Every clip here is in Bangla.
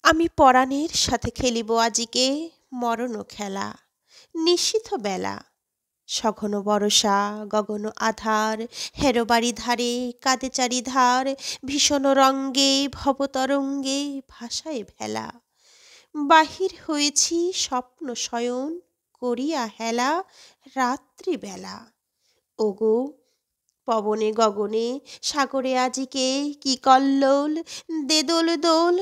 আমি পরাণের সাথে খেলিব আজিকে মরণ খেলা। নিশীথ বেলা, সঘন বরষা, গগন আধার, হেরো ধারে কাঁদে চারিধার, ভীষণ রঙ্গে ভবতরঙ্গে ভাসায় ভেলা। বাহির হয়েছি স্বপ্ন শয়ন করিয়া হেলা রাত্রিবেলা। ওগো, পবনে গগনে সাগরে আজিকে কি কল্লোল, দে দোল দোল,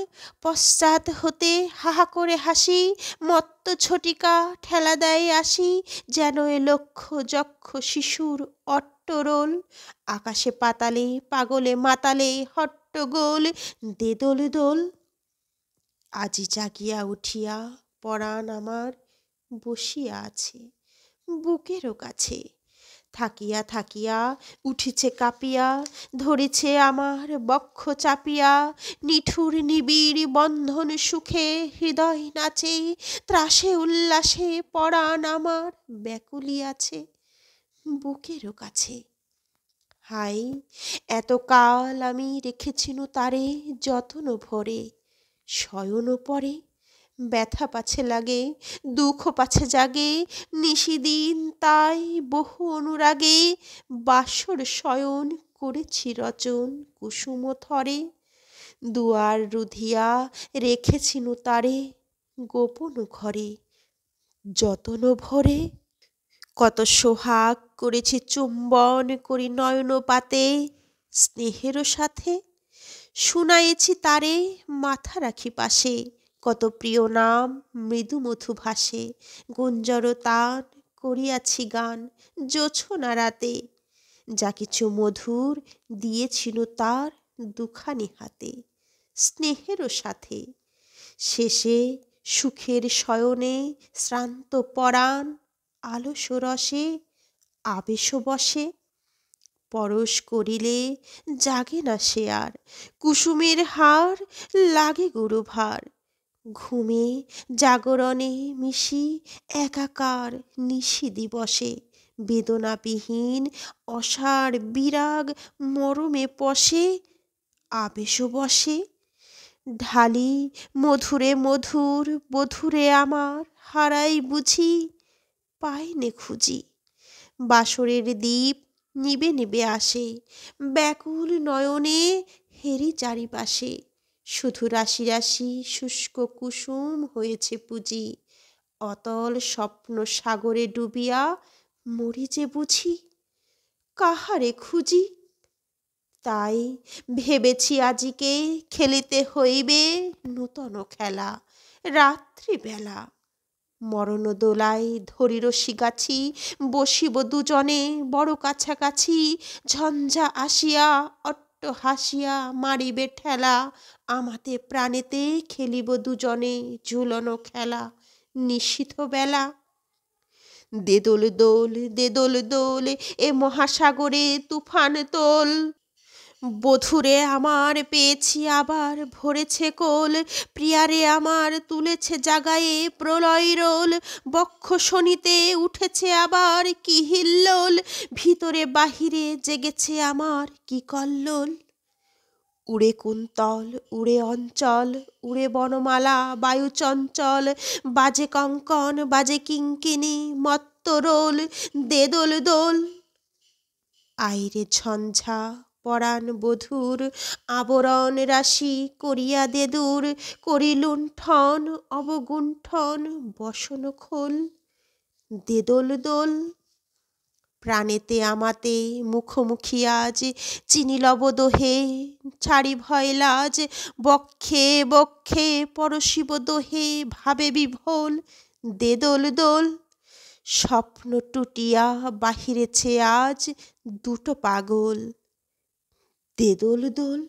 পশ্চাৎ হতে হাহা করে হাসি, মত্ত ঝটিকা ঠেলা দেয় আসি, যেন এ লক্ষ যক্ষ শিশুর অট্টরোল, আকাশে পাতালে পাগলে মাতালে হট্টগোল, দে দোল দোল। আজি জাগিয়া উঠিয়া পরাণ আমার বসিয়া আছে বুকেরও কাছে, থাকিয়া থাকিয়া উঠিছে কাঁপিয়া, ধরেছে আমার বক্ষ চাপিয়া, নিঠুর নিবিড় বন্ধন সুখে হৃদয় নাচে, ত্রাসে উল্লাসে পরাণ আমার ব্যাকুলি আছে বুকেরও কাছে। হাই, এতকাল আমি রেখেছিনু তারে যতন ভরে, শয়ন পরে ব্যথা পাছে লাগে, দুঃখ পাছে জাগে, নিশিদিন তাই বহু অনুরাগে, বাসর শয়ন করেছি রচন কুসুম থরে, দুয়ার রুধিয়া রেখেছিনু তারে গোপন ঘরে যতন ভরে। কত সোহাগ করেছি চুম্বন করি নয়ন পাতে স্নেহেরও সাথে, শুনায়েছি তারে মাথা রাখি পাশে, কত প্রিয় নাম মৃদু মধু ভাসে, গুঞ্জর তান করিয়াছি গান জোছনা রাতে, যা কিছু মধুর দিয়েছিল তার দুখানি হাতে স্নেহেরও সাথে। শেষে সুখের শয়নে শ্রান্ত পরাণ আলস রসে আবেশ বসে, পরশ করিলে জাগে না সে আর, কুসুমের হার লাগে গুরুভার, ঘুমে জাগরণে মিশি একাকার নিশি দিবসে, বেদনাবিহীন অসার বিরাগ মরমে পশে আবেশ বসে, ঢালি মধুরে মধুর বধুরে আমার হারাই বুঝি পাইনে খুঁজি, বাসরের দ্বীপ নিবে নিবে আসে, ব্যাকুল নয়নে হেরি চারিপাশে, শুধু রাশি রাশি শুষ্ক কুসুম হয়েছে পুঁজি, অতল স্বপ্ন সাগরে ডুবিয়া মরি যে বুঝি কাহারে খুঁজি। তাই ভেবেছি আজিকে খেলিতে হইবে নূতন খেলা রাত্রিবেলা, মরণ দোলায় ধরি রশি গাছি, বসিব দুজনে বড় কাছাকাছি, ঝঞ্ঝা আসিয়া অট্ট হাসিয়া মারিবে ঠেলা, আমাতে প্রাণেতে খেলিব দুজনে ঝুলনো খেলা নিশীথ বেলা। দে দোল দোল, দে দোল দোল, এ মহাসাগরে তুফান তোল, বধূরে আমার পেয়েছি আবার ভরেছে কোল, প্রিয়ারে আমার তুলেছে জাগায়ে প্রলয় রোল, বক্ষ শোনিতে উঠেছে আবার কি হিল্লোল, ভিতরে বাহিরে জেগেছে আমার কি কল্লোল। উড়ে কুন্তল উড়ে অঞ্চল, উড়ে বনমালা বায়ু চঞ্চল, বাজে কঙ্কন বাজে কিঙ্কিণী মত্ত রোল, দে দোল দোল। আইরে ঝঞ্ঝা পরাণ বধূর, আবরণ রাশি করিয়া দে দূর, করি লুণ্ঠন অবগুণ্ঠন বসন খোল, দে দোল দোল। প্রাণেতে আমাতে মুখোমুখি আজ, চিনি লব দোহে ছাড়ি ভয় লাজ, বক্ষে বক্ষে পরশিব দোহে ভাবে বিভোল, দে দোল দোল। স্বপ্ন টুটিয়া বাহিরেছে আজ দুটো পাগল, দে দোল দোল।